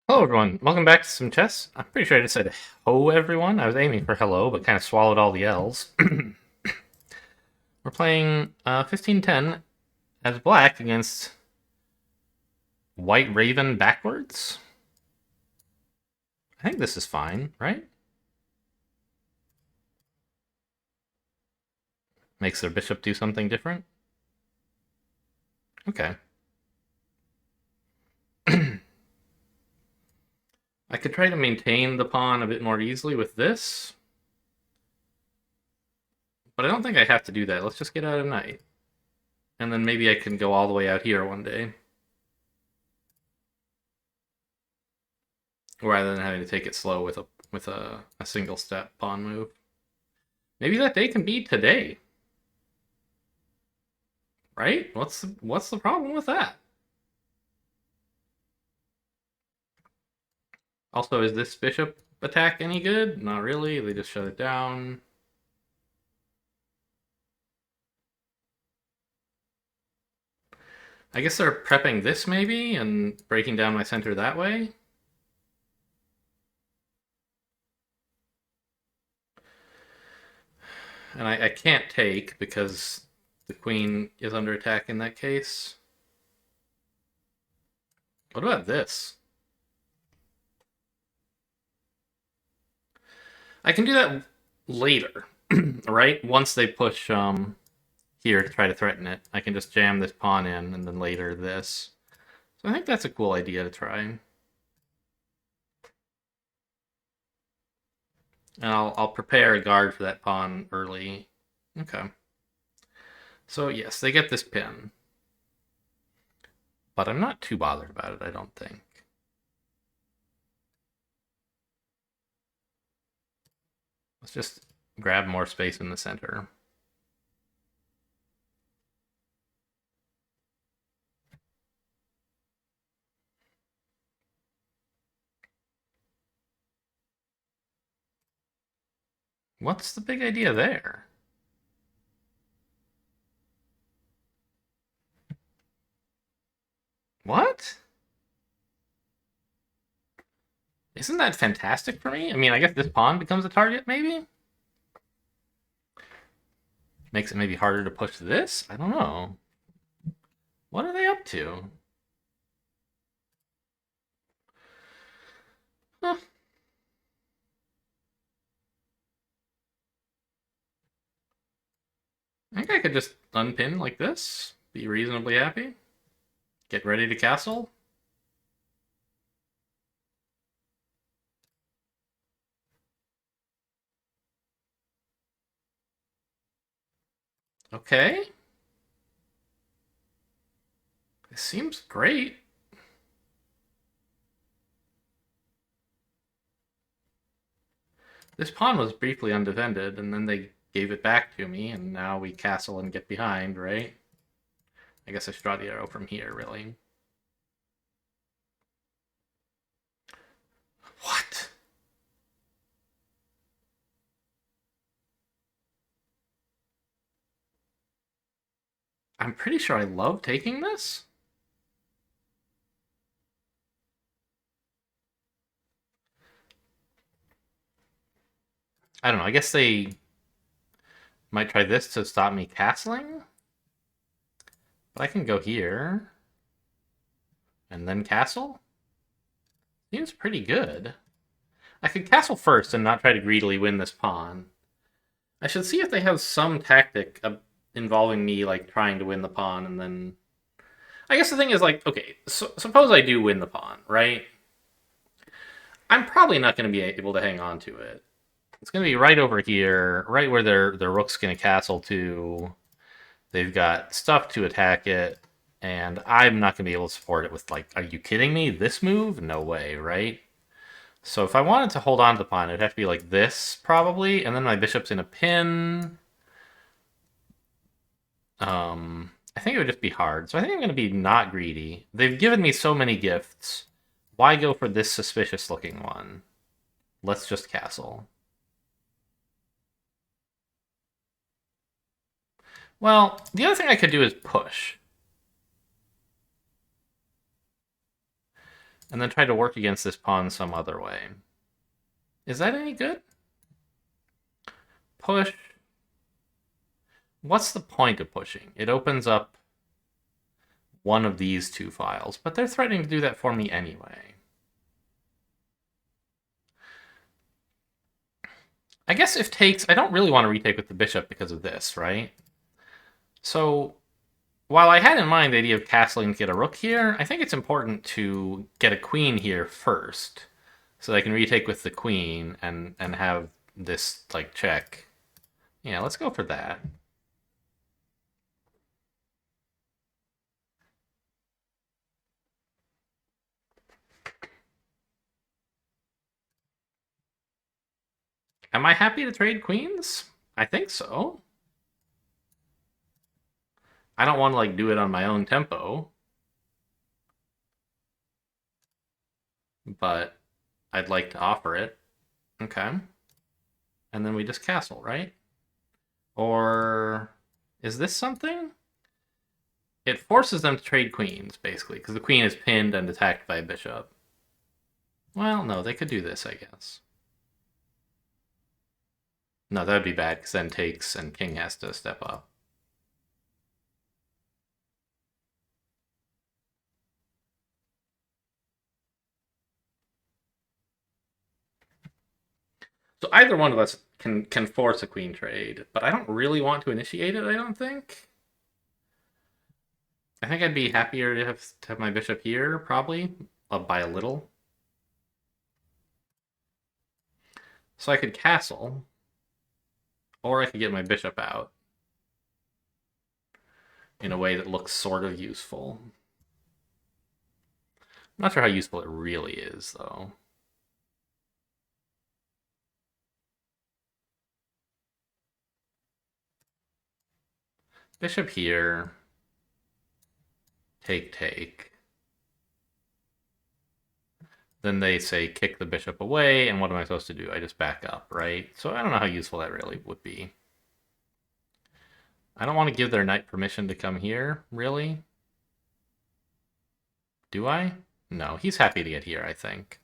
Hello, everyone. Welcome back to some chess. I'm pretty sure I just said "ho," everyone. I was aiming for hello, but kind of swallowed all the L's. We're playing 15-10 as black against white raven backwards. I think this is fine, right? Makes their bishop do something different. Okay. I could try to maintain the pawn a bit more easily with this, but I don't think I have to do that. Let's just get out a knight. And then maybe I can go all the way out here one day, rather than having to take it slow with a single step pawn move. Maybe that day can be today, right? What's the problem with that? Also, is this bishop attack any good? Not really. They just shut it down. I guess they're prepping this maybe and breaking down my center that way. And I can't take because the queen is under attack in that case. What about this? I can do that later, right? Once they push here to try to threaten it, I can just jam this pawn in and then later this. So I think that's a cool idea to try. And I'll prepare a guard for that pawn early. Okay. So yes, they get this pin. But I'm not too bothered about it, I don't think. Let's just grab more space in the center. What's the big idea there? What? Isn't that fantastic for me? I mean, I guess this pawn becomes a target, maybe? Makes it maybe harder to push this? I don't know. What are they up to? Huh. I think I could just unpin like this, be reasonably happy, get ready to castle. Okay. It seems great. This pawn was briefly undefended, and then they gave it back to me, and now we castle and get behind, right? I guess I should draw the arrow from here, really. What? I'm pretty sure I love taking this. I don't know. I guess they might try this to stop me castling. But I can go here and then castle. Seems pretty good. I could castle first and not try to greedily win this pawn. I should see if they have some tactic involving me like trying to win the pawn and then. I guess the thing is like, okay, so suppose I do win the pawn, right? I'm probably not going to be able to hang on to it. It's going to be right over here, right where their rook's going to castle to. They've got stuff to attack it, and I'm not going to be able to support it with, like, are you kidding me? This move? No way, right? So if I wanted to hold on to the pawn, it'd have to be like this, probably, and then my bishop's in a pin. I think it would just be hard. So I think I'm going to be not greedy. They've given me so many gifts. Why go for this suspicious-looking one? Let's just castle. Well, the other thing I could do is push. and then try to work against this pawn some other way. Is that any good? Push. What's the point of pushing? It opens up one of these two files, but they're threatening to do that for me anyway. I guess if takes, I don't really want to retake with the bishop because of this, right? So while I had in mind the idea of castling to get a rook here, I think it's important to get a queen here first, so that I can retake with the queen and have this like check. Yeah, let's go for that. Am I happy to trade queens? I think so. I don't want to like do it on my own tempo, but I'd like to offer it. Okay. And then we just castle, right? Or is this something? It forces them to trade queens, basically, because the queen is pinned and attacked by a bishop. Well, no, they could do this, I guess. No, that would be bad, because then takes and king has to step up. So either one of us can force a queen trade, but I don't really want to initiate it, I don't think. I think I'd be happier to have my bishop here, probably, by a little. So I could castle, or I could get my bishop out in a way that looks sort of useful. I'm not sure how useful it really is, though. Bishop here. Take. Then they say kick the bishop away, and what am I supposed to do? I just back up, right? So I don't know how useful that really would be. I don't want to give their knight permission to come here, really. Do I? No, he's happy to get here, I think.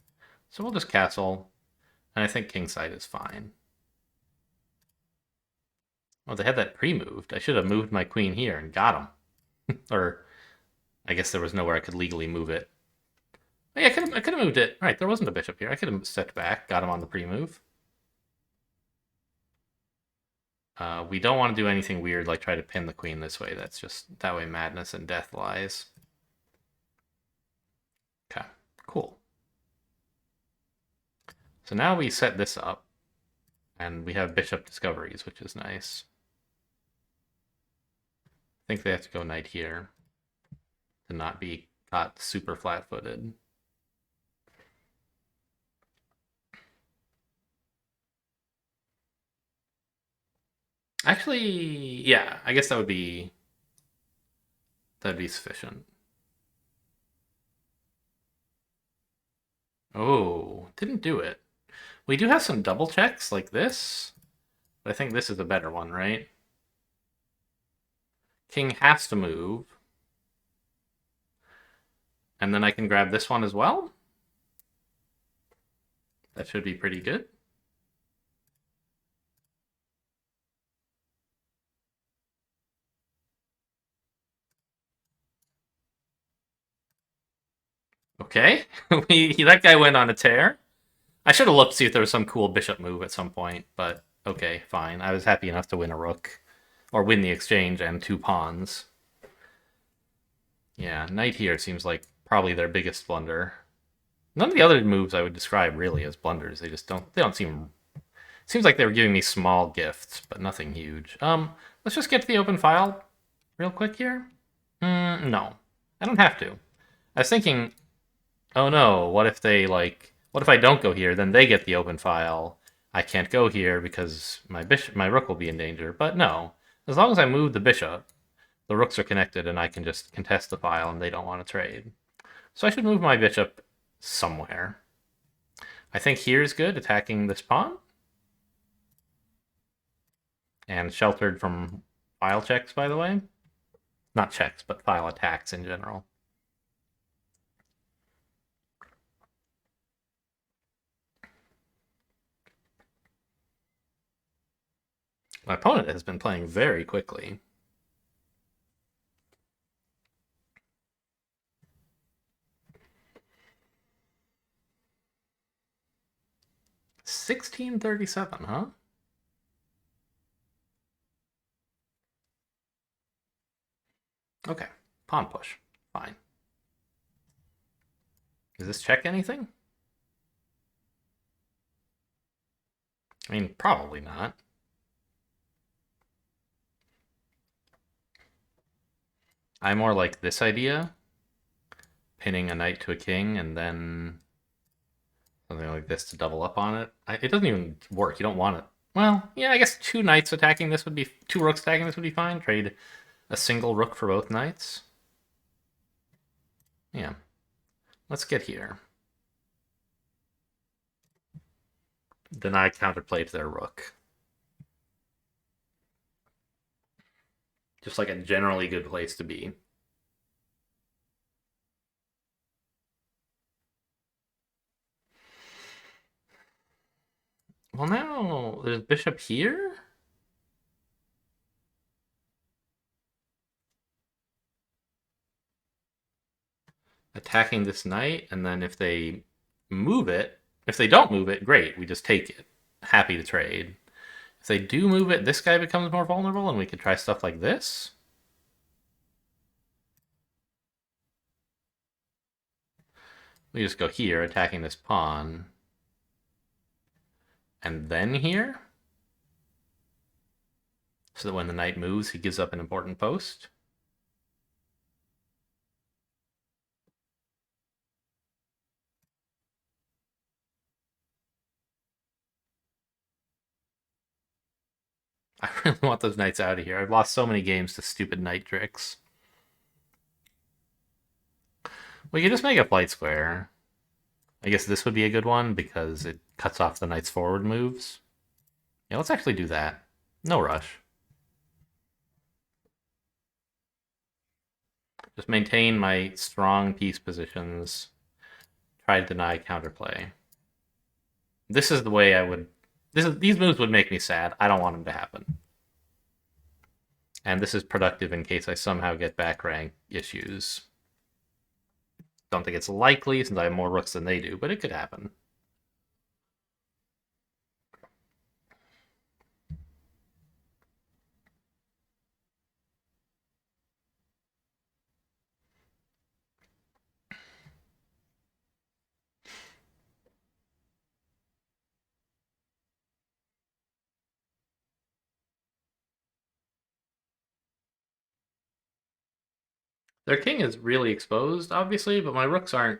So we'll just castle, and I think kingside is fine. Oh, they had that pre-moved. I should have moved my queen here and got him. Or I guess there was nowhere I could legally move it. Oh, yeah, I could have moved it. All right, there wasn't a bishop here. I could have stepped back, got him on the pre-move. We don't want to do anything weird like try to pin the queen this way. That's just, that way madness and death lies. Okay, cool. So now we set this up, and we have bishop discoveries, which is nice. I think they have to go knight here to not be caught super flat-footed. Actually, yeah, I guess that'd be sufficient. Oh, didn't do it. We do have some double checks like this, but I think this is a better one, right? King has to move. And then I can grab this one as well. That should be pretty good. Okay, that guy went on a tear. I should have looked to see if there was some cool bishop move at some point, but okay, fine. I was happy enough to win a rook, or win the exchange and 2 pawns. Yeah, knight here seems like probably their biggest blunder. None of the other moves I would describe really as blunders. They don't seem... Seems like they were giving me small gifts, but nothing huge. Let's just get to the open file real quick here. No, I don't have to. I was thinking, oh no, what if I don't go here, then they get the open file. I can't go here because my rook will be in danger. But no, as long as I move the bishop, the rooks are connected and I can just contest the file and they don't want to trade. So I should move my bishop somewhere. I think here's good, attacking this pawn. And sheltered from file checks, by the way. Not checks, but file attacks in general. My opponent has been playing very quickly. $16.37, huh? Okay, pawn push. Fine. Does this check anything? I mean, probably not. I more like this idea. Pinning a knight to a king and then something like this to double up on it. It doesn't even work. You don't want it. Well, yeah, I guess two knights attacking this would be... Two rooks attacking this would be fine. Trade a single rook for both knights. Yeah. Let's get here. Deny counterplay to their rook. Just like a generally good place to be. Well, now there's bishop here? Attacking this knight, and then if they move it, if they don't move it, great, we just take it. Happy to trade. If they do move it, this guy becomes more vulnerable, and we could try stuff like this. We just go here, attacking this pawn. And then here? So that when the knight moves, he gives up an important post. I really want those knights out of here. I've lost so many games to stupid knight tricks. We could just make a flight square. I guess this would be a good one because it cuts off the knight's forward moves. Yeah, let's actually do that. No rush. Just maintain my strong piece positions. Try to deny counterplay. This is the way I would... These moves would make me sad. I don't want them to happen. And this is productive in case I somehow get back rank issues. Don't think it's likely since I have more rooks than they do, but it could happen. Their king is really exposed, obviously, but my rooks aren't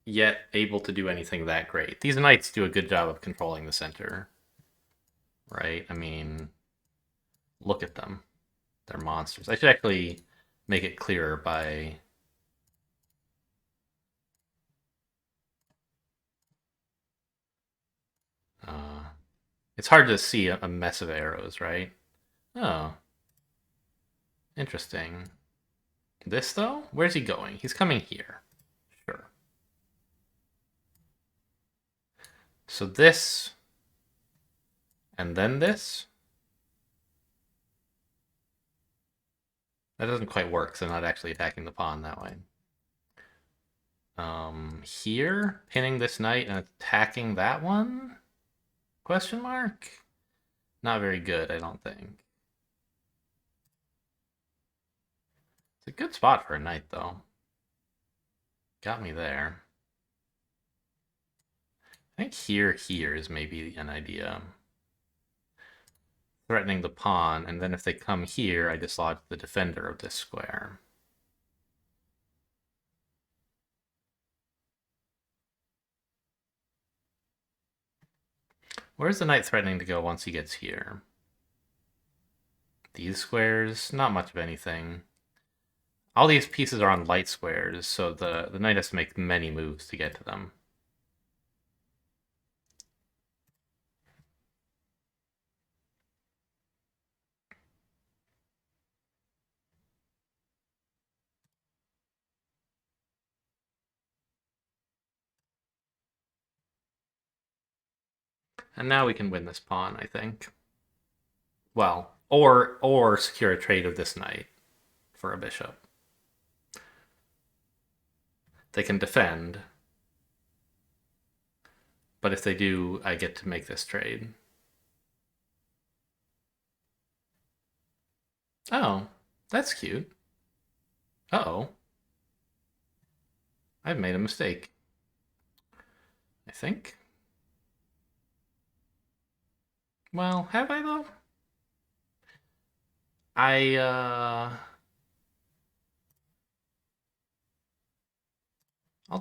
yet able to do anything that great. These knights do a good job of controlling the center, right? I mean, look at them. They're monsters. I should actually make it clearer by... it's hard to see a mess of arrows, right? Oh, interesting. This, though? Where's he going? He's coming here. Sure. So this... and then this? That doesn't quite work, so I'm not actually attacking the pawn that way. Here, pinning this knight and attacking that one? Question mark? Not very good, I don't think. It's a good spot for a knight, though. Got me there. I think here is maybe an idea. Threatening the pawn, and then if they come here, I dislodge the defender of this square. Where's the knight threatening to go once he gets here? These squares, not much of anything. All these pieces are on light squares, so the knight has to make many moves to get to them. And now we can win this pawn, I think. Well, or secure a trade of this knight for a bishop. They can defend, but if they do, I get to make this trade. Oh, that's cute. Uh-oh. I've made a mistake. I think. Well, have I though? I'll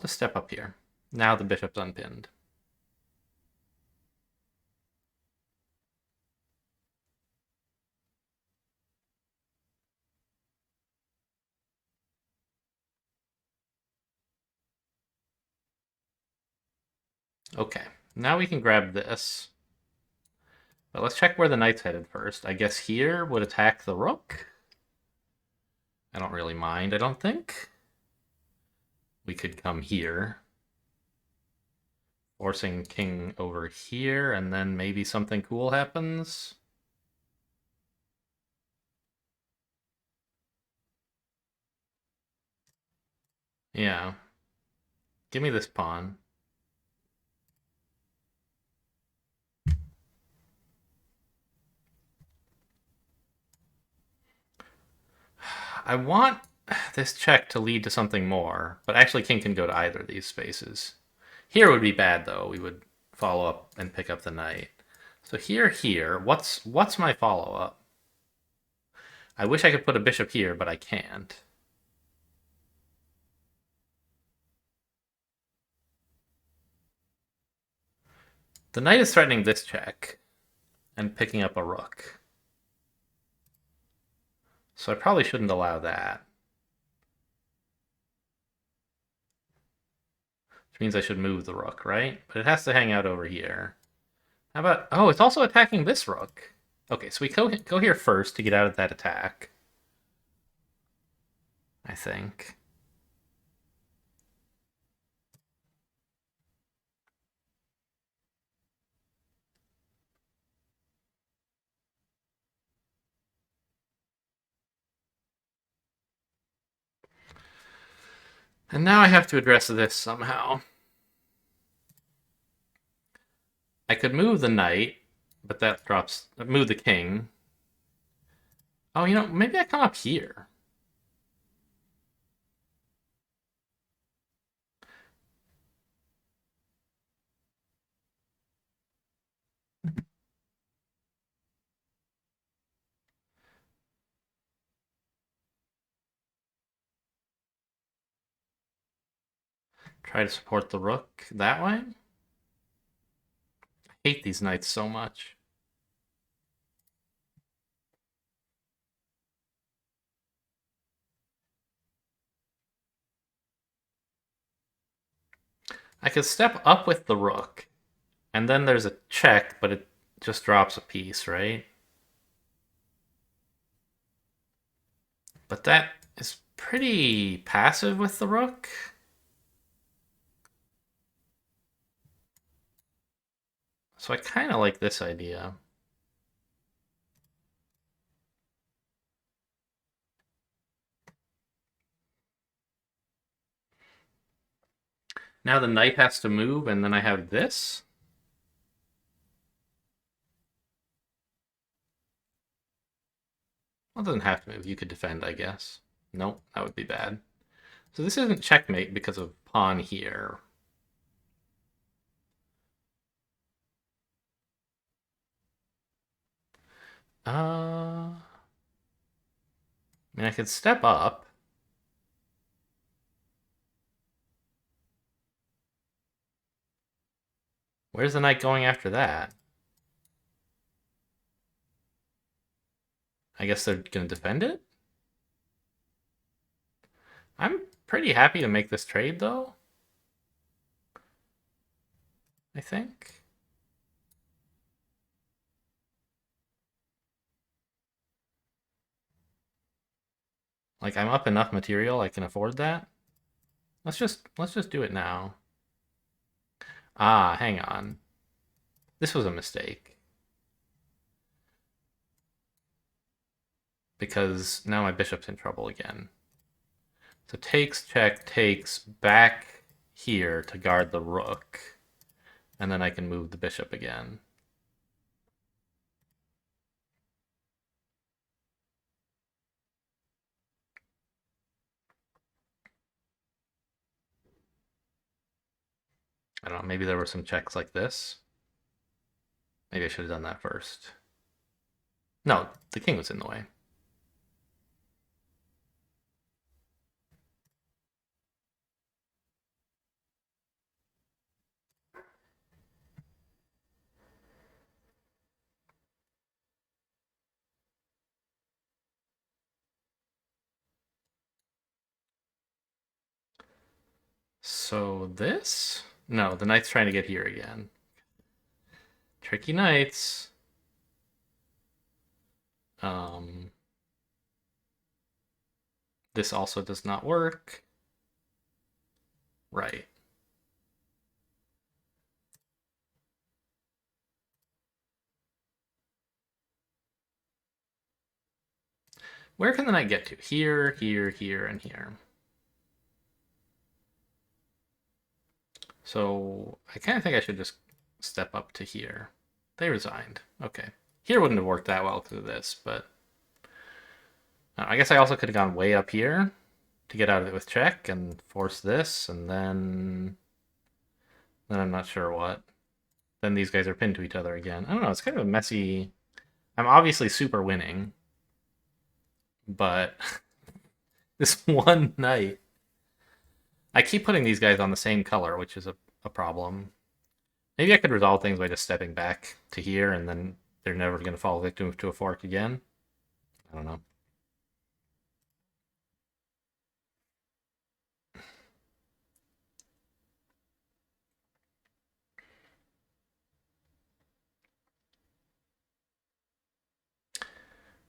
just step up here. Now the bishop's unpinned. Okay, now we can grab this. But let's check where the knight's headed first. I guess here would attack the rook. I don't really mind, I don't think. We could come here. Forcing king over here, and then maybe something cool happens. Yeah. Give me this pawn. I want this check to lead to something more, but actually king can go to either of these spaces. Here would be bad, though. We would follow up and pick up the knight. So here. What's my follow-up? I wish I could put a bishop here, but I can't. The knight is threatening this check and picking up a rook. So I probably shouldn't allow that. Which means I should move the rook, right? But it has to hang out over here. How about... Oh, it's also attacking this rook. Okay, so we go here first to get out of that attack. I think. And now I have to address this somehow. I could move the knight, but that drops... Move the king. Oh, you know, maybe I come up here. Try to support the rook that way. I hate these knights so much. I could step up with the rook, and then there's a check, but it just drops a piece, right? But that is pretty passive with the rook. So I kind of like this idea. Now the knight has to move, and then I have this. Well, it doesn't have to move. You could defend, I guess. Nope, that would be bad. So this isn't checkmate because of pawn here. I mean, I could step up. Where's the knight going after that? I guess they're going to defend it? I'm pretty happy to make this trade, though. I think. Like, I'm up enough material, I can afford that. Let's just do it now. Ah, hang on. This was a mistake. because now my bishop's in trouble again. So takes, check, takes, back here to guard the rook. And then I can move the bishop again. I don't know, maybe there were some checks like this. Maybe I should have done that first. No, the king was in the way. So this? No, the knight's trying to get here again. Tricky knights. This also does not work. Right. Where can the knight get to? Here, here, here, and here. So I kind of think I should just step up to here. They resigned. Okay. Here wouldn't have worked that well because of this, but I guess I also could have gone way up here to get out of it with check and force this, and then I'm not sure what. Then these guys are pinned to each other again. I don't know. It's kind of a messy. I'm obviously super winning, but this one knight. I keep putting these guys on the same color, which is a problem. Maybe I could resolve things by just stepping back to here, and then they're never going to fall victim to a fork again. I don't know.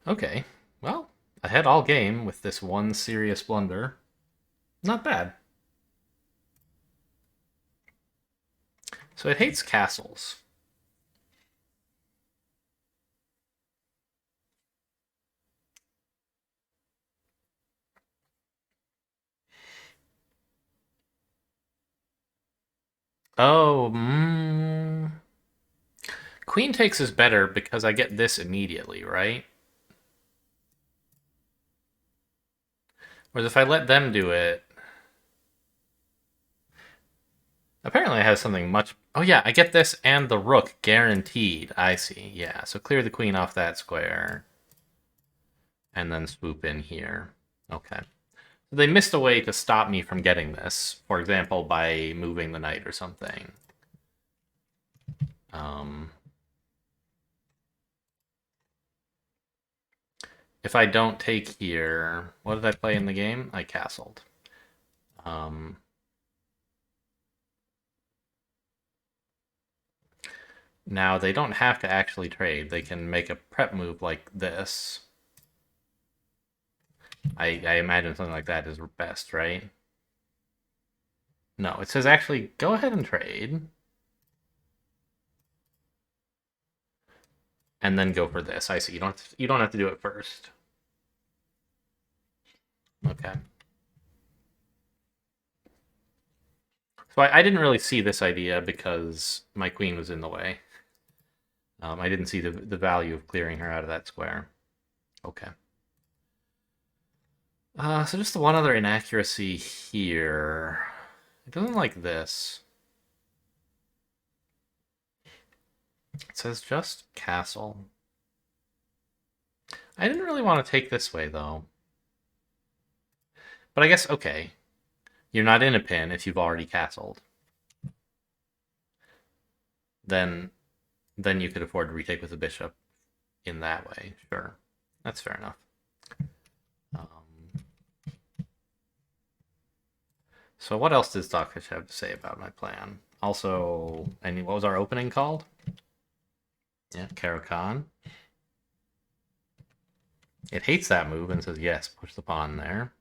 Okay, well, I had all game with this one serious blunder. Not bad. So it hates castles. Oh, Queen takes is better because I get this immediately, right? Whereas if I let them do it, apparently I have something much... Oh yeah, I get this and the rook guaranteed. I see, yeah. So clear the queen off that square. And then swoop in here. Okay. So they missed a way to stop me from getting this. For example, by moving the knight or something. If I don't take here... What did I play in the game? I castled. Now, they don't have to actually trade. They can make a prep move like this. I imagine something like that is best, right? No, it says actually go ahead and trade. And then go for this. I see. You don't have to do it first. Okay. So I didn't really see this idea because my queen was in the way. I didn't see the value of clearing her out of that square. Okay. So just the one other inaccuracy here. It doesn't like this. It says just castle. I didn't really want to take this way, though. But I guess, okay. You're not in a pin if you've already castled. Then you could afford to retake with the bishop in that way. Sure. That's fair enough. So what else does Stockfish have to say about my plan? Also, what was our opening called? Yeah, Caro-Kann. It hates that move and says, yes, push the pawn there.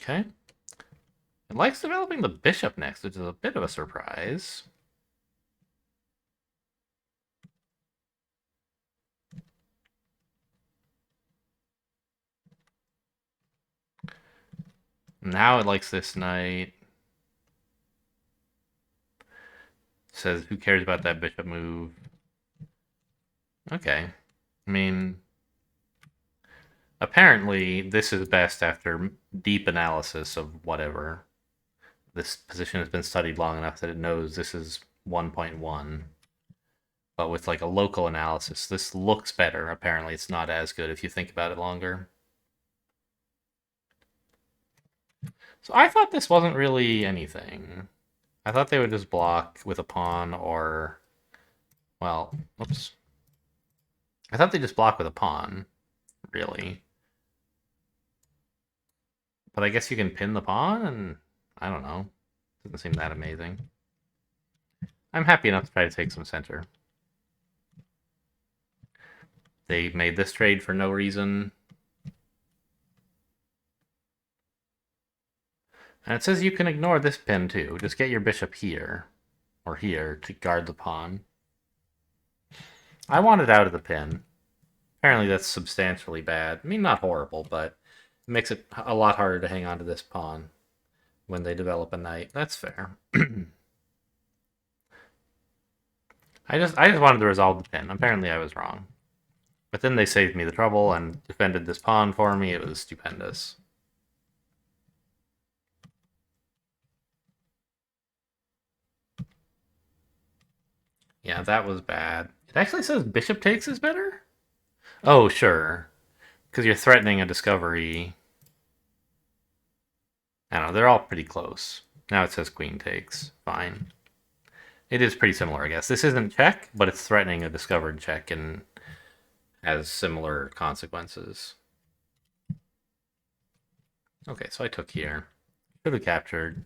Okay. It likes developing the bishop next, which is a bit of a surprise. Now it likes this knight. Says, who cares about that bishop move? Okay. I mean, apparently this is best after deep analysis of whatever. This position has been studied long enough that it knows this is 1.1. But with like a local analysis, this looks better. Apparently it's not as good if you think about it longer. So I thought this wasn't really anything. I thought they would just block with a pawn or... Well, oops. I thought they just block with a pawn, really. But I guess you can pin the pawn, and I don't know. Doesn't seem that amazing. I'm happy enough to try to take some center. They made this trade for no reason. And it says you can ignore this pin too. Just get your bishop here, or here, to guard the pawn. I want it out of the pin. Apparently that's substantially bad. I mean, not horrible, but it makes it a lot harder to hang on to this pawn when they develop a knight. That's fair. I just wanted to resolve the pin. Apparently I was wrong. But then they saved me the trouble and defended this pawn for me. It was stupendous. Yeah, that was bad. It actually says bishop takes is better? Oh, sure. Because you're threatening a discovery. I don't know, they're all pretty close. Now it says queen takes. Fine. It is pretty similar, I guess. This isn't check, but it's threatening a discovered check and has similar consequences. Okay, so I took here. Should have captured.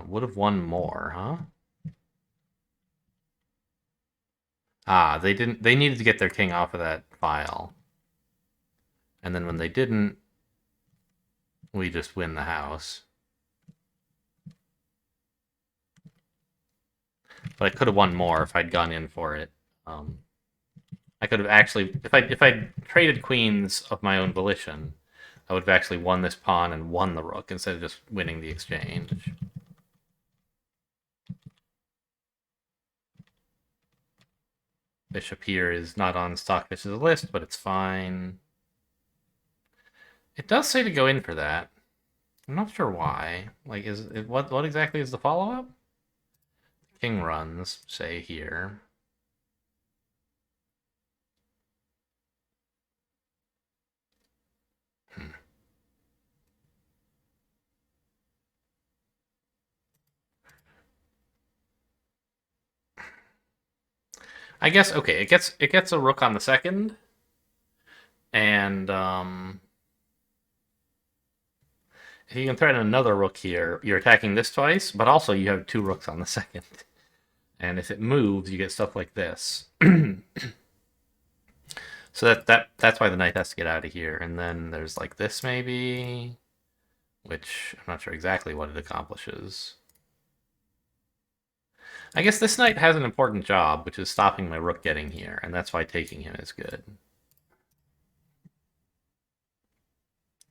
Would have won more, huh? Ah, they didn't. They needed to get their king off of that file. And then when they didn't, we just win the house. But I could have won more if I'd gone in for it. I could have actually, if I traded queens of my own volition, I would have actually won this pawn and won the rook instead of just winning the exchange. Bishop here is not on Stockfish's list, but it's fine. It does say to go in for that. I'm not sure why. Like, is it, what exactly is the follow-up? King runs, say here. I guess okay. It gets a rook on the second, and if you can threaten another rook here, you're attacking this twice, but also you have two rooks on the second. And if it moves, you get stuff like this. So that's why the knight has to get out of here. And then there's like this maybe, which I'm not sure exactly what it accomplishes. I guess this knight has an important job, which is stopping my rook getting here, and that's why taking him is good.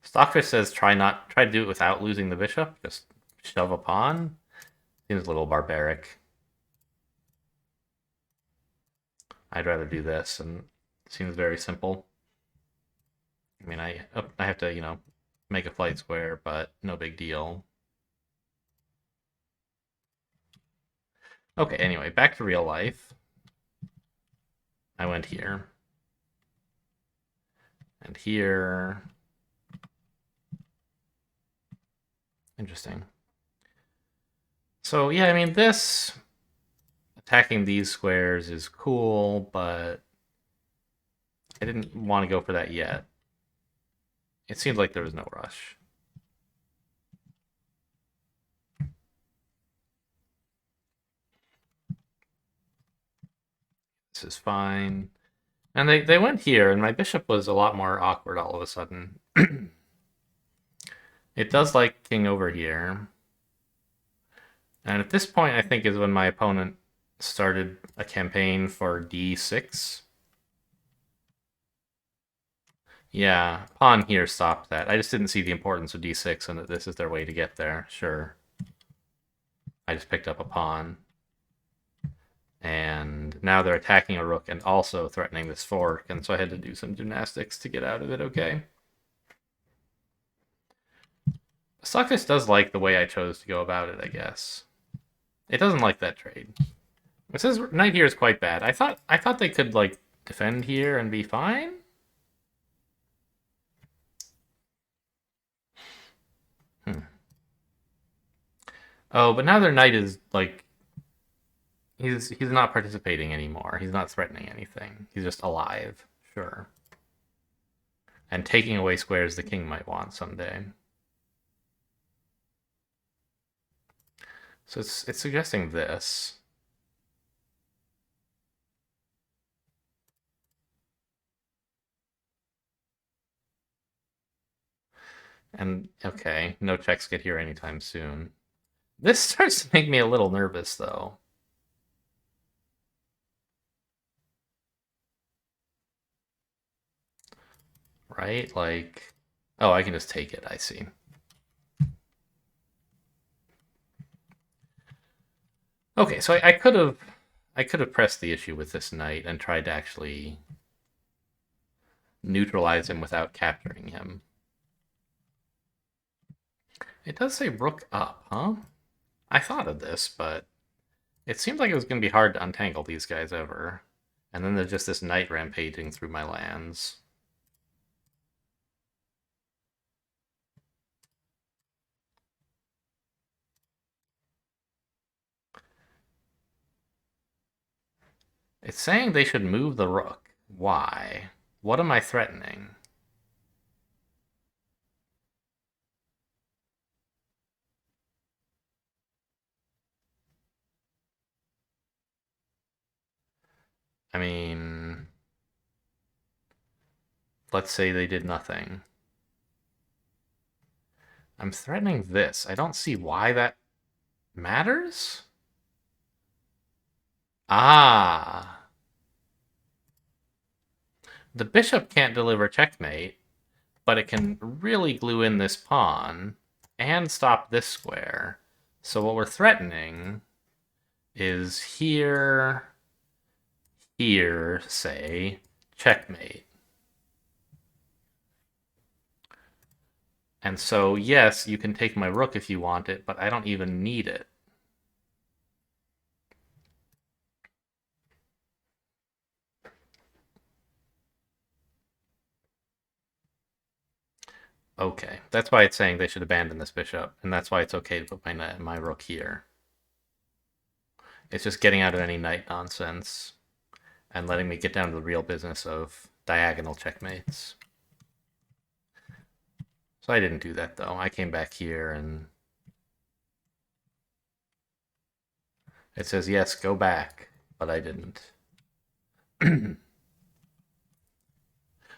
Stockfish says try to do it without losing the bishop. Just shove a pawn. Seems a little barbaric. I'd rather do this, and it seems very simple. I mean, I have to, make a flight square, but no big deal. Okay, anyway, back to real life. I went here. And here. Interesting. So, yeah, I mean, this attacking these squares is cool, but I didn't want to go for that yet. It seemed like there was no rush. This is fine. And they went here, and my bishop was a lot more awkward all of a sudden. It does like king over here. And at this point, I think, is when my opponent started a campaign for d6. Yeah, pawn here stopped that. I just didn't see the importance of d6 and that this is their way to get there. Sure. I just picked up a pawn. And now they're attacking a rook and also threatening this fork, and so I had to do some gymnastics to get out of it okay. Succus does like the way I chose to go about it, I guess. It doesn't like that trade. It says knight here is quite bad. I thought they could like defend here and be fine. Hmm. Oh, but now their knight is like he's not participating anymore. He's not threatening anything. He's just alive. Sure. And taking away squares the king might want someday. So it's suggesting this. And okay, no checks get here anytime soon. This starts to make me a little nervous though. Right? Like, oh, I can just take it. I see. Okay, so I could have pressed the issue with this knight and tried to actually neutralize him without capturing him. It does say rook up, huh? I thought of this, but it seemed like it was going to be hard to untangle these guys ever. And then there's just this knight rampaging through my lands. It's saying they should move the rook. Why? What am I threatening? I mean, let's say they did nothing. I'm threatening this. I don't see why that matters. Ah. The bishop can't deliver checkmate, but it can really glue in this pawn and stop this square. So what we're threatening is here, here, say, checkmate. And so, yes, you can take my rook if you want it, but I don't even need it. Okay, that's why it's saying they should abandon this bishop, and that's why it's okay to put my rook here. It's just getting out of any knight nonsense and letting me get down to the real business of diagonal checkmates. So I didn't do that, though. I came back here, and it says, yes, go back, but I didn't.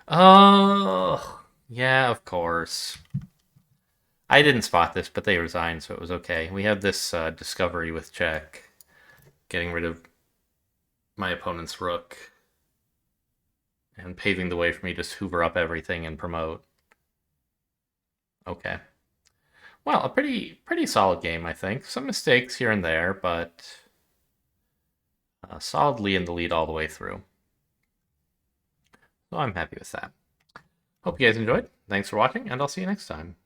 Oh, yeah, of course. I didn't spot this, but they resigned, so it was okay. We have this discovery with check, getting rid of my opponent's rook and paving the way for me to just hoover up everything and promote. Okay. Well, a pretty solid game, I think. Some mistakes here and there, but solidly in the lead all the way through. So I'm happy with that. Hope you guys enjoyed. Thanks for watching, and I'll see you next time.